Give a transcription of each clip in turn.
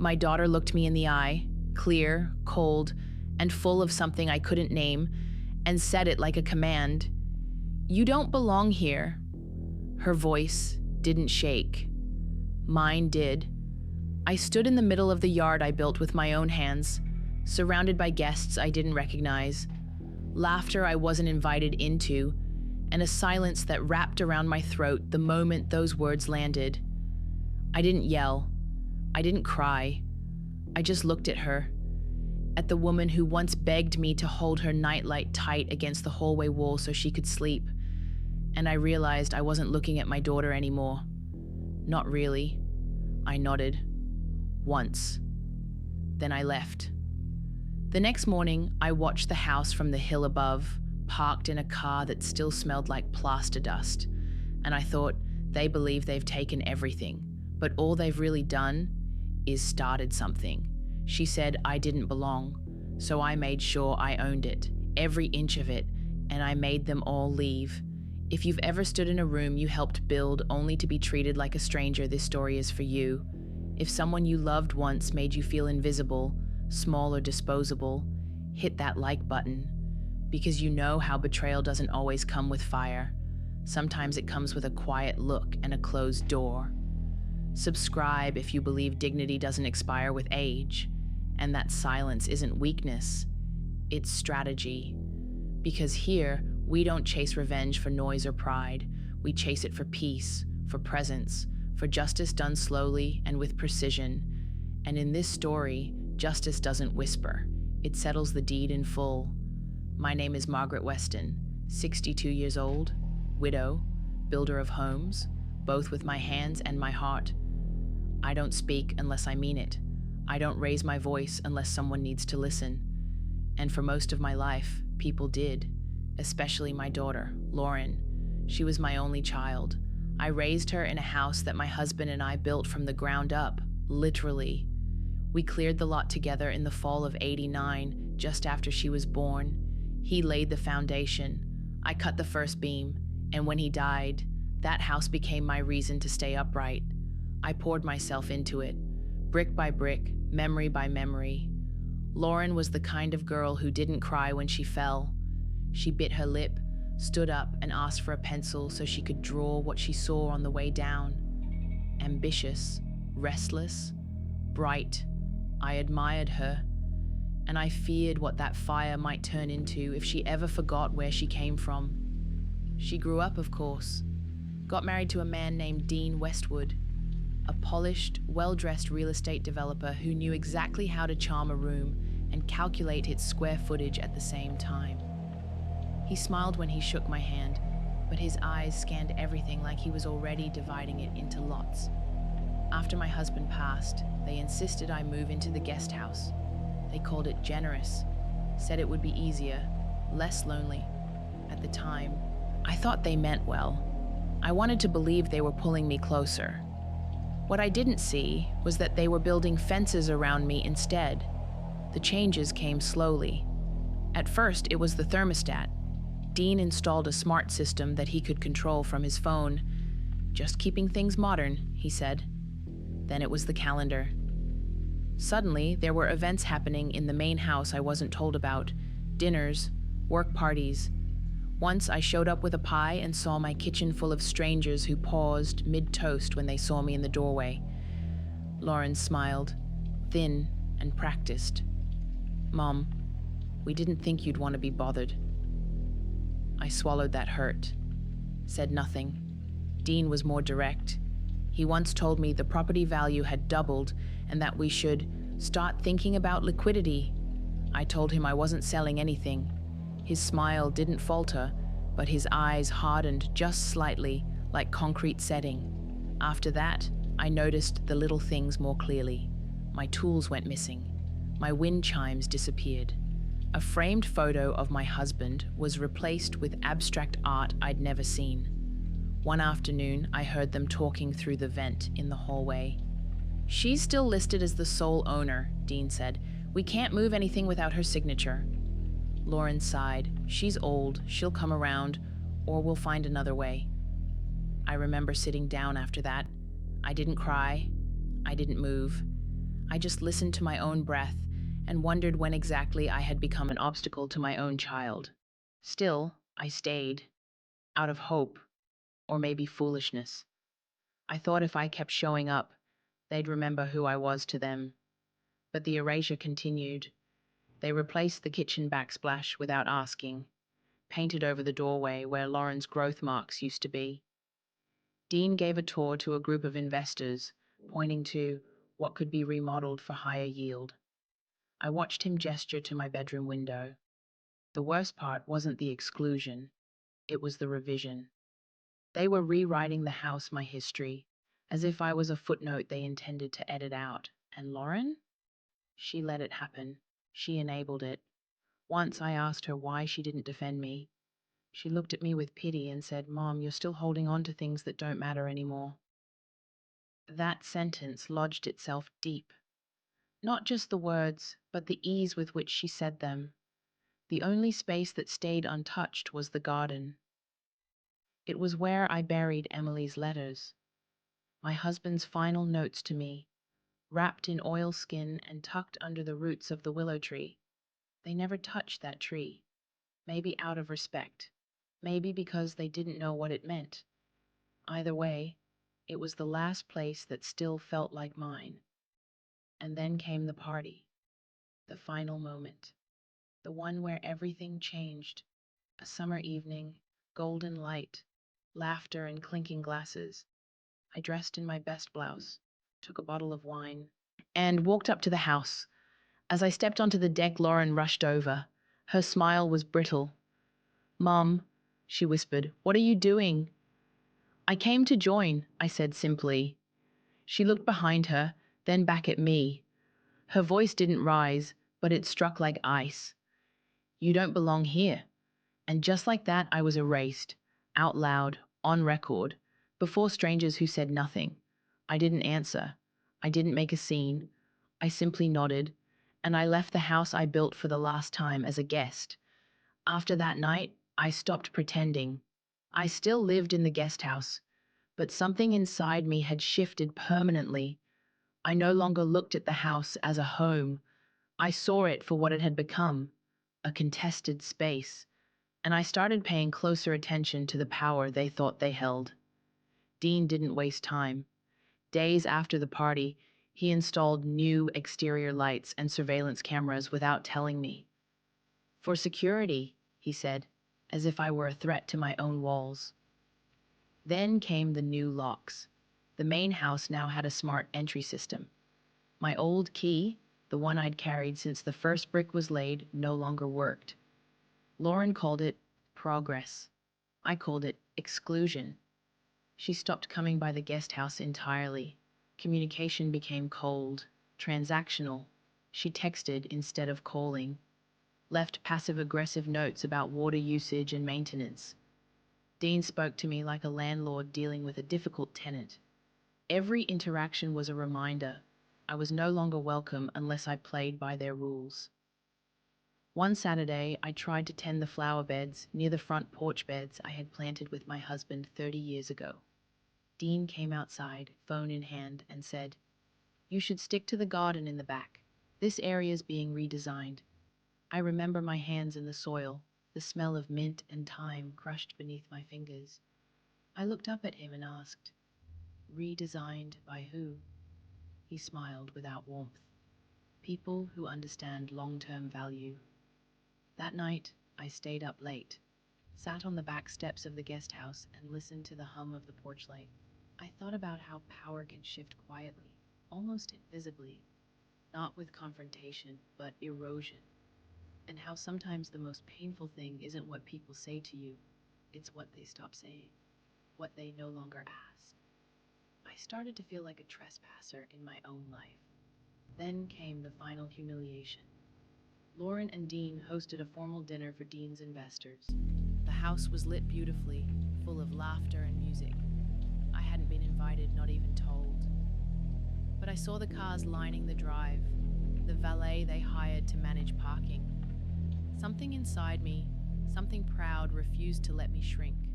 My daughter looked me in the eye, clear, cold, and full of something I couldn't name, and said it like a command. "You don't belong here." Her voice didn't shake. Mine did. I stood in the middle of the yard I built with my own hands, surrounded by guests I didn't recognize, laughter I wasn't invited into, and a silence that wrapped around my throat the moment those words landed. I didn't yell. I didn't cry. I just looked at her, at the woman who once begged me to hold her nightlight tight against the hallway wall so she could sleep, and I realized I wasn't looking at my daughter anymore. Not really. I nodded. Once. Then I left. The next morning, I watched the house from the hill above, parked in a car that still smelled like plaster dust, and I thought, they believe they've taken everything, but all they've really done is started something. She said I didn't belong, so I made sure I owned it, every inch of it, and I made them all leave. If you've ever stood in a room you helped build only to be treated like a stranger, this story is for you. If someone you loved once made you feel invisible, small or disposable, hit that like button, because you know how betrayal doesn't always come with fire. Sometimes it comes with a quiet look and a closed door. Subscribe if you believe dignity doesn't expire with age, and that silence isn't weakness, it's strategy. Because here, we don't chase revenge for noise or pride. We chase it for peace, for presence, for justice done slowly and with precision. And in this story, justice doesn't whisper. It settles the deed in full. My name is Margaret Weston, 62 years old, widow, builder of homes, both with my hands and my heart. I don't speak unless I mean it. I don't raise my voice unless someone needs to listen. And for most of my life, people did, especially my daughter, Lauren. She was my only child. I raised her in a house that my husband and I built from the ground up, literally. We cleared the lot together in the fall of '89, just after she was born. He laid the foundation. I cut the first beam, and when he died, that house became my reason to stay upright. I poured myself into it, brick by brick, memory by memory. Lauren was the kind of girl who didn't cry when she fell. She bit her lip, stood up, and asked for a pencil so she could draw what she saw on the way down. Ambitious, restless, bright. I admired her, and I feared what that fire might turn into if she ever forgot where she came from. She grew up, of course, got married to a man named Dean Westwood, a polished, well-dressed real estate developer who knew exactly how to charm a room and calculate its square footage at the same time. He smiled when he shook my hand, but his eyes scanned everything like he was already dividing it into lots. After my husband passed, they insisted I move into the guest house. They called it generous, said it would be easier, less lonely. At the time, I thought they meant well. I wanted to believe they were pulling me closer. What I didn't see was that they were building fences around me instead. The changes came slowly. At first, it was the thermostat. Dean installed a smart system that he could control from his phone. Just keeping things modern, he said. Then it was the calendar. Suddenly, there were events happening in the main house I wasn't told about. Dinners, work parties. Once I showed up with a pie and saw my kitchen full of strangers who paused mid-toast when they saw me in the doorway. Lauren smiled, thin and practiced. "Mom, we didn't think you'd want to be bothered." I swallowed that hurt, said nothing. Dean was more direct. He once told me the property value had doubled and that we should start thinking about liquidity. I told him I wasn't selling anything. His smile didn't falter, but his eyes hardened just slightly, like concrete setting. After that, I noticed the little things more clearly. My tools went missing. My wind chimes disappeared. A framed photo of my husband was replaced with abstract art I'd never seen. One afternoon, I heard them talking through the vent in the hallway. "She's still listed as the sole owner," Dean said. "We can't move anything without her signature." Lauren sighed. "She's old, she'll come around, or we'll find another way." I remember sitting down after that. I didn't cry. I didn't move. I just listened to my own breath and wondered when exactly I had become an obstacle to my own child. Still, I stayed, out of hope, or maybe foolishness. I thought if I kept showing up, they'd remember who I was to them. But the erasure continued. They replaced the kitchen backsplash without asking, painted over the doorway where Lauren's growth marks used to be. Dean gave a tour to a group of investors, pointing to what could be remodeled for higher yield. I watched him gesture to my bedroom window. The worst part wasn't the exclusion, it was the revision. They were rewriting the house my history, as if I was a footnote they intended to edit out. And Lauren? She let it happen. She enabled it. Once I asked her why she didn't defend me. She looked at me with pity and said, "Mom, you're still holding on to things that don't matter anymore." That sentence lodged itself deep. Not just the words, but the ease with which she said them. The only space that stayed untouched was the garden. It was where I buried Emily's letters, my husband's final notes to me, wrapped in oilskin and tucked under the roots of the willow tree. They never touched that tree, maybe out of respect, maybe because they didn't know what it meant. Either way, it was the last place that still felt like mine. And then came the party, the final moment, the one where everything changed. A summer evening, golden light, laughter and clinking glasses. I dressed in my best blouse, took a bottle of wine, and walked up to the house. As I stepped onto the deck, Lauren rushed over. Her smile was brittle. "Mom," she whispered, "what are you doing?" "I came to join," I said simply. She looked behind her, then back at me. Her voice didn't rise, but it struck like ice. "You don't belong here." And just like that, I was erased, out loud, on record, before strangers who said nothing. I didn't answer. I didn't make a scene. I simply nodded, and I left the house I built for the last time as a guest. After that night, I stopped pretending. I still lived in the guest house, but something inside me had shifted permanently. I no longer looked at the house as a home. I saw it for what it had become, a contested space, and I started paying closer attention to the power they thought they held. Dean didn't waste time. Days after the party, he installed new exterior lights and surveillance cameras without telling me. "For security," he said, as if I were a threat to my own walls. Then came the new locks. The main house now had a smart entry system. My old key, the one I'd carried since the first brick was laid, no longer worked. Lauren called it progress. I called it exclusion. She stopped coming by the guest house entirely. Communication became cold, transactional. She texted instead of calling, left passive-aggressive notes about water usage and maintenance. Dean spoke to me like a landlord dealing with a difficult tenant. Every interaction was a reminder. I was no longer welcome unless I played by their rules. One Saturday, I tried to tend the flower beds near the front porch beds I had planted with my husband 30 years ago. Dean came outside, phone in hand, and said, "You should stick to the garden in the back. This area's being redesigned." I remember my hands in the soil, the smell of mint and thyme crushed beneath my fingers. I looked up at him and asked, "Redesigned by who?" He smiled without warmth. "People who understand long-term value." That night, I stayed up late, sat on the back steps of the guest house and listened to the hum of the porch light. I thought about how power can shift quietly, almost invisibly, not with confrontation, but erosion, and how sometimes the most painful thing isn't what people say to you, it's what they stop saying, what they no longer ask. I started to feel like a trespasser in my own life. Then came the final humiliation. Lauren and Dean hosted a formal dinner for Dean's investors. The house was lit beautifully, full of laughter and music. I hadn't been invited, not even told. But I saw the cars lining the drive, the valet they hired to manage parking. Something inside me, something proud, refused to let me shrink.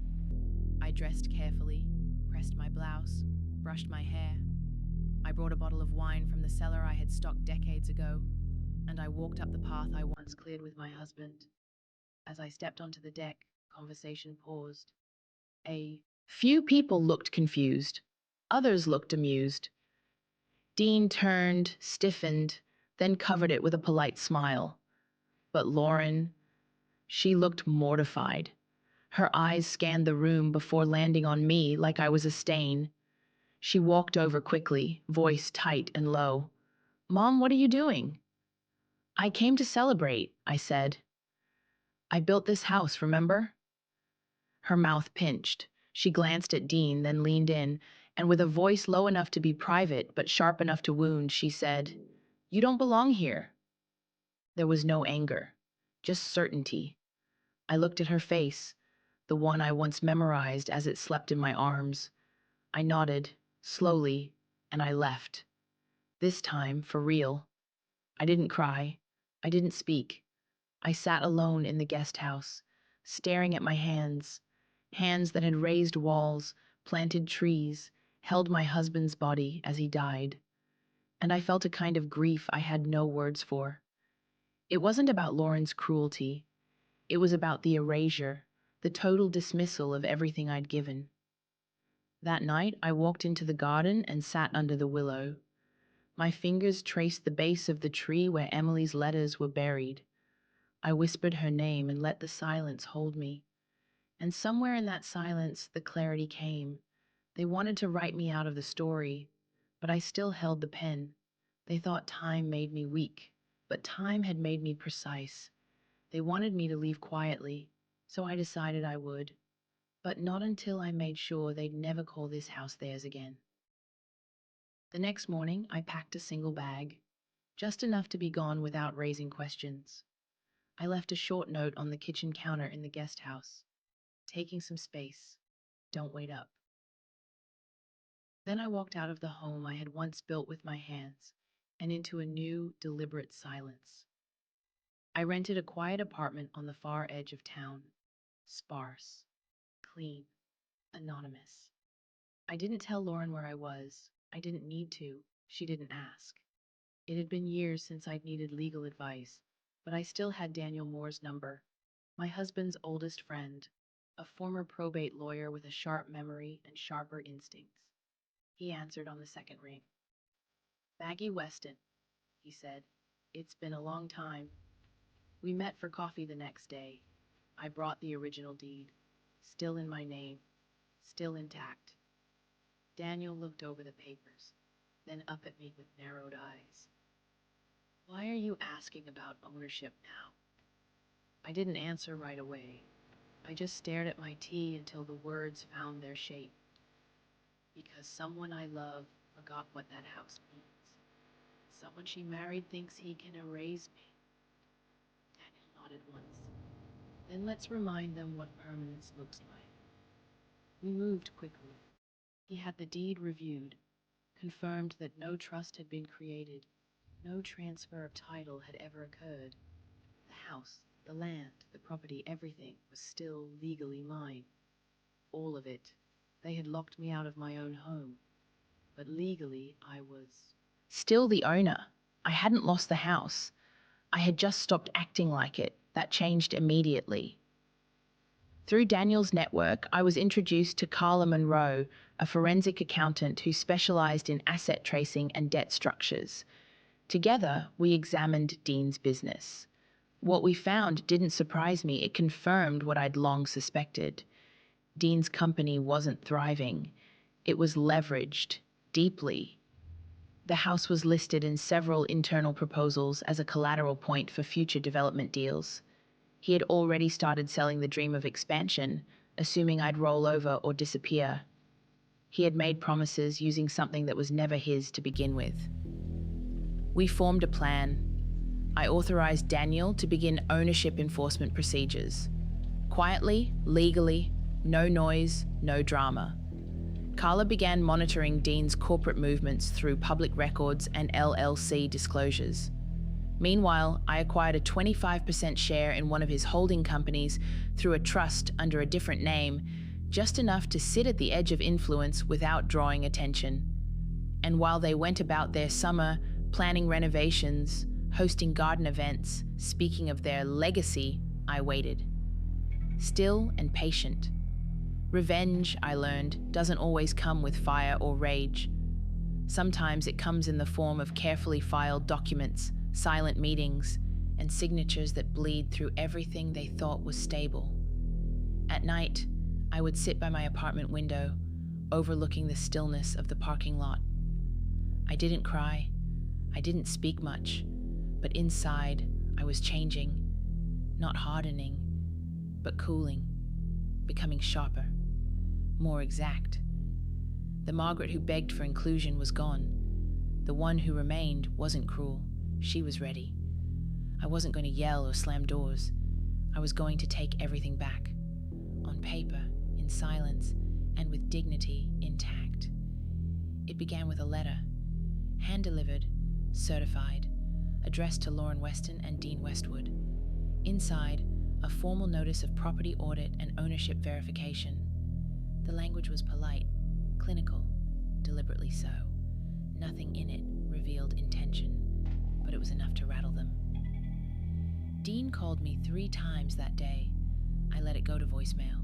I dressed carefully, pressed my blouse, brushed my hair. I brought a bottle of wine from the cellar I had stocked decades ago, and I walked up the path I once cleared with my husband. As I stepped onto the deck, conversation paused. A few people looked confused. Others looked amused. Dean turned, stiffened, then covered it with a polite smile. But Lauren, she looked mortified. Her eyes scanned the room before landing on me like I was a stain. She walked over quickly, voice tight and low. "Mom, what are you doing?" "I came to celebrate," I said. "I built this house, remember?" Her mouth pinched. She glanced at Dean, then leaned in, and with a voice low enough to be private but sharp enough to wound, she said, "You don't belong here." There was no anger, just certainty. I looked at her face, the one I once memorized as it slept in my arms. I nodded, slowly, and I left. This time, for real. I didn't cry. I didn't speak. I sat alone in the guest house, staring at my hands, hands that had raised walls, planted trees, held my husband's body as he died. And I felt a kind of grief I had no words for. It wasn't about Lauren's cruelty. It was about the erasure, the total dismissal of everything I'd given. That night, I walked into the garden and sat under the willow. My fingers traced the base of the tree where Emily's letters were buried. I whispered her name and let the silence hold me. And somewhere in that silence, the clarity came. They wanted to write me out of the story, but I still held the pen. They thought time made me weak, but time had made me precise. They wanted me to leave quietly, so I decided I would. But not until I made sure they'd never call this house theirs again. The next morning, I packed a single bag, just enough to be gone without raising questions. I left a short note on the kitchen counter in the guest house. Taking some space. Don't wait up. Then I walked out of the home I had once built with my hands and into a new, deliberate silence. I rented a quiet apartment on the far edge of town. Sparse, clean, anonymous. I didn't tell Lauren where I was. I didn't need to. She didn't ask. It had been years since I'd needed legal advice, but I still had Daniel Moore's number, my husband's oldest friend, a former probate lawyer with a sharp memory and sharper instincts. He answered on the second ring. "Maggie Weston," he said. "It's been a long time." We met for coffee the next day. I brought the original deed, still in my name, still intact. Daniel looked over the papers, then up at me with narrowed eyes. "Why are you asking about ownership now?" I didn't answer right away. I just stared at my tea until the words found their shape. "Because someone I love forgot what that house means. Someone she married thinks he can erase me." Daniel nodded once. "Then let's remind them what permanence looks like." We moved quickly. He had the deed reviewed, confirmed that no trust had been created, no transfer of title had ever occurred. The house, the land, the property, everything was still legally mine. All of it. They had locked me out of my own home. But legally, I was still the owner. I hadn't lost the house. I had just stopped acting like it. That changed immediately. Through Daniel's network, I was introduced to Carla Monroe, a forensic accountant who specialized in asset tracing and debt structures. Together, we examined Dean's business. What we found didn't surprise me. It confirmed what I'd long suspected. Dean's company wasn't thriving. It was leveraged, deeply. The house was listed in several internal proposals as a collateral point for future development deals. He had already started selling the dream of expansion, assuming I'd roll over or disappear. He had made promises using something that was never his to begin with. We formed a plan. I authorized Daniel to begin ownership enforcement procedures. Quietly, legally, no noise, no drama. Carla began monitoring Dean's corporate movements through public records and LLC disclosures. Meanwhile, I acquired a 25% share in one of his holding companies through a trust under a different name, just enough to sit at the edge of influence without drawing attention. And while they went about their summer, planning renovations, hosting garden events, speaking of their legacy, I waited. Still and patient. Revenge, I learned, doesn't always come with fire or rage. Sometimes it comes in the form of carefully filed documents, silent meetings, and signatures that bleed through everything they thought was stable. At night, I would sit by my apartment window, overlooking the stillness of the parking lot. I didn't cry. I didn't speak much, but inside, I was changing, not hardening, but cooling, becoming sharper, more exact. The Margaret who begged for inclusion was gone. The one who remained wasn't cruel. She was ready. I wasn't going to yell or slam doors. I was going to take everything back. On paper, in silence, and with dignity intact. It began with a letter, hand-delivered, certified, addressed to Margaret Weston and Dean Westwood. Inside, a formal notice of property audit and ownership verification. The language was polite, clinical, deliberately so. Nothing in it revealed intention, but it was enough to rattle them. Dean called me 3 times that day. I let it go to voicemail.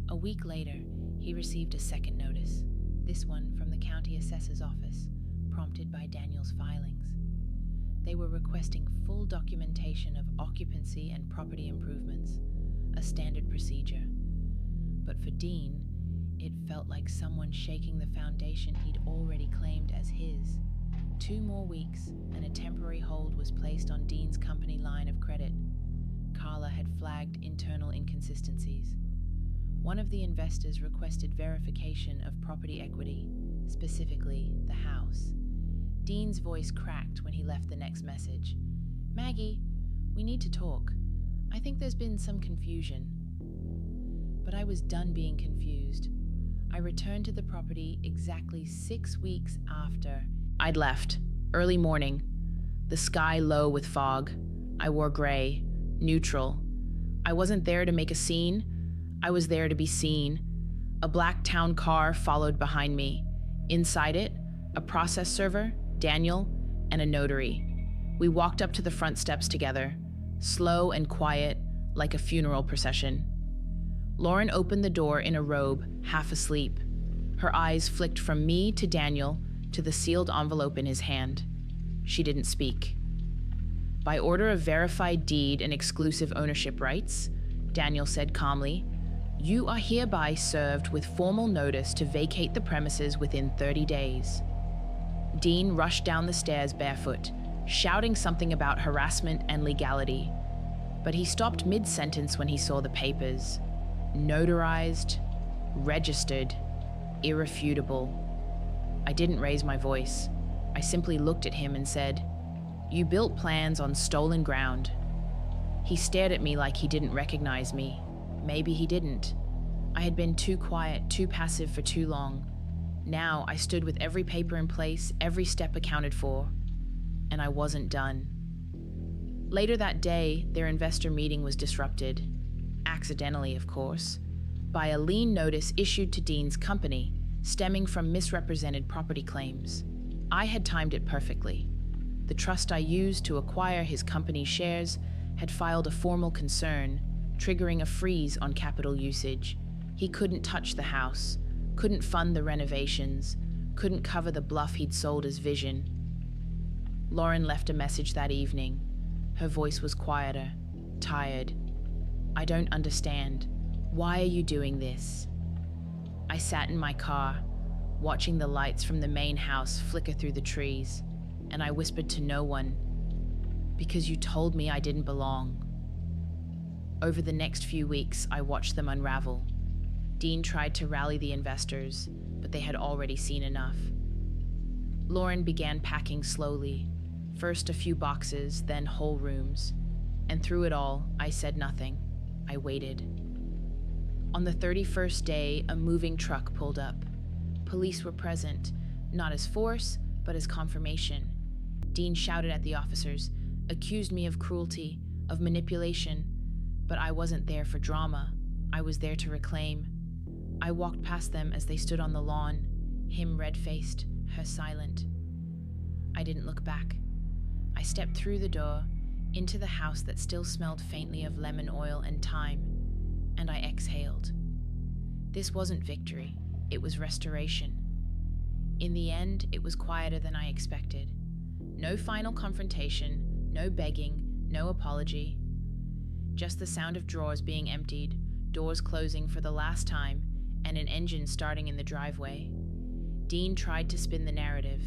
A week later, he received a second notice, this one from the county assessor's office, prompted by Daniel's filings. They were requesting full documentation of occupancy and property improvements, a standard procedure. But for Dean, it felt like someone shaking the foundation he'd already claimed as his. 2 more weeks, and a temporary hold was placed on Dean's company line of credit. Carla had flagged internal inconsistencies. One of the investors requested verification of property equity, specifically the house. Dean's voice cracked when he left the next message. "Maggie, we need to talk. I think there's been some confusion." But I was done being confused. I returned to the property exactly 6 weeks after I'd left. Early morning. The sky low with fog. I wore gray, neutral. I wasn't there to make a scene. I was there to be seen. A black town car followed behind me. Inside it, a process server, Daniel, and a notary. We walked up to the front steps together, slow and quiet, like a funeral procession. Lauren opened the door in a robe, half asleep. Her eyes flicked from me to Daniel to the sealed envelope in his hand. She didn't speak. "By order of verified deed and exclusive ownership rights," Daniel said calmly, "you are hereby served with formal notice to vacate the premises within 30 days. Dean rushed down the stairs barefoot, shouting something about harassment and legality. But he stopped mid-sentence when he saw the papers. Notarized, registered, irrefutable. I didn't raise my voice. I simply looked at him and said, "You built plans on stolen ground." He stared at me like he didn't recognize me. Maybe he didn't. I had been too quiet, too passive for too long. Now I stood with every paper in place, every step accounted for, and I wasn't done. Later that day, their investor meeting was disrupted, accidentally of course, by a lien notice issued to Dean's company, stemming from misrepresented property claims. I had timed it perfectly. The trust I used to acquire his company's shares had filed a formal concern, triggering a freeze on capital usage. He couldn't touch the house, couldn't fund the renovations, couldn't cover the bluff he'd sold as vision. Lauren left a message that evening. Her voice was quieter, tired. "I don't understand. Why are you doing this?" I sat in my car, watching the lights from the main house flicker through the trees, and I whispered to no one, "Because you told me I didn't belong." Over the next few weeks, I watched them unravel. Dean tried to rally the investors, but they had already seen enough. Lauren began packing slowly, first a few boxes, then whole rooms. And through it all, I said nothing. I waited. On the 31st day, a moving truck pulled up. Police were present, not as force, but as confirmation. Dean shouted at the officers, accused me of cruelty, of manipulation, but I wasn't there for drama. I was there to reclaim. I walked past them as they stood on the lawn, him red-faced, her silent. I didn't look back. I stepped through the door, into the house that still smelled faintly of lemon oil and thyme, and I exhaled. This wasn't victory, it was restoration. In the end, it was quieter than I expected. No final confrontation, no begging, no apology. Just the sound of drawers being emptied, doors closing for the last time, and an engine starting in the driveway. Dean tried to spin the narrative,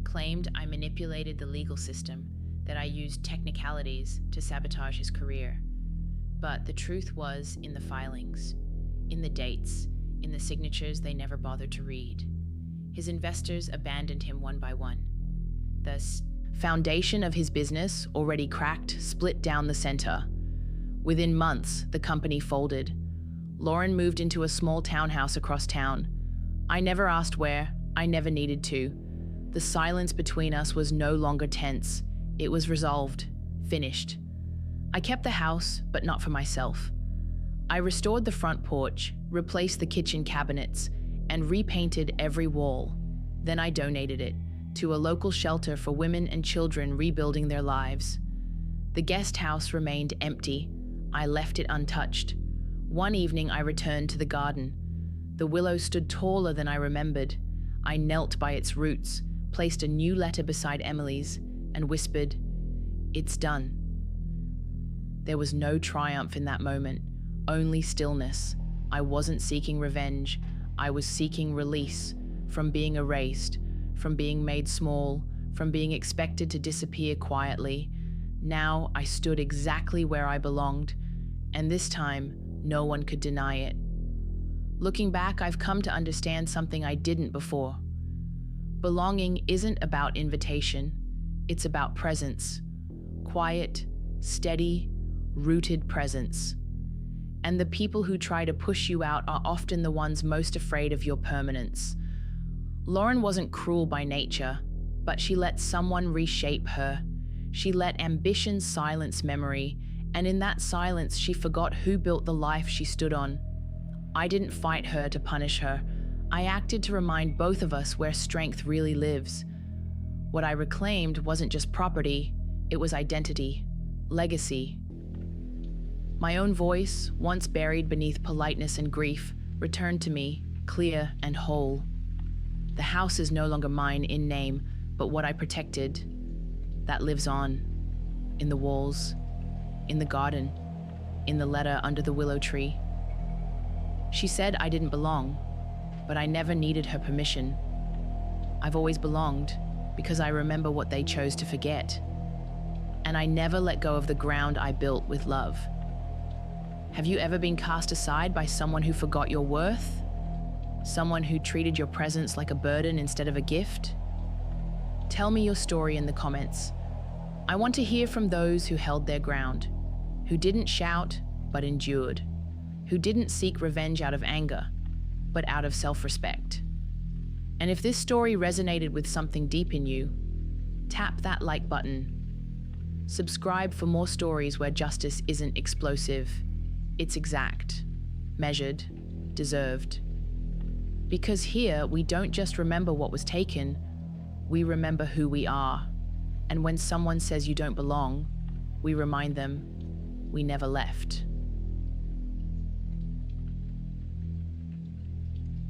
claimed I manipulated the legal system, that I used technicalities to sabotage his career. But the truth was in the filings, in the dates, in the signatures they never bothered to read. His investors abandoned him one by one. The foundation of his business, already cracked, split down the center. Within months, the company folded. Lauren moved into a small townhouse across town. I never asked where, I never needed to. The silence between us was no longer tense. It was resolved, finished. I kept the house, but not for myself. I restored the front porch, replaced the kitchen cabinets, and repainted every wall. Then I donated it to a local shelter for women and children rebuilding their lives. The guest house remained empty. I left it untouched. One evening I returned to the garden. The willow stood taller than I remembered. I knelt by its roots, placed a new letter beside Emily's, and whispered, "It's done." There was no triumph in that moment, only stillness. I wasn't seeking revenge. I was seeking release from being erased, from being made small, from being expected to disappear quietly. Now I stood exactly where I belonged, and this time, no one could deny it. Looking back, I've come to understand something I didn't before. Belonging isn't about invitation, it's about presence. Quiet, steady, rooted presence. And the people who try to push you out are often the ones most afraid of your permanence. Lauren wasn't cruel by nature, but she let someone reshape her. She let ambition silence memory, and in that silence she forgot who built the life she stood on. I didn't fight her to punish her. I acted to remind both of us where strength really lives. What I reclaimed wasn't just property, it was identity, legacy. My own voice, once buried beneath politeness and grief, returned to me, clear and whole. The house is no longer mine in name, but what I protected, that lives on. In the walls, in the garden, in the letter under the willow tree. She said I didn't belong, but I never needed her permission. I've always belonged because I remember what they chose to forget. And I never let go of the ground I built with love. Have you ever been cast aside by someone who forgot your worth? Someone who treated your presence like a burden instead of a gift? Tell me your story in the comments. I want to hear from those who held their ground, who didn't shout but endured, who didn't seek revenge out of anger, but out of self-respect. And if this story resonated with something deep in you, tap that like button. Subscribe for more stories where justice isn't explosive, it's exact, measured, deserved. Because here, we don't just remember what was taken, we remember who we are. And when someone says you don't belong, we remind them we never left.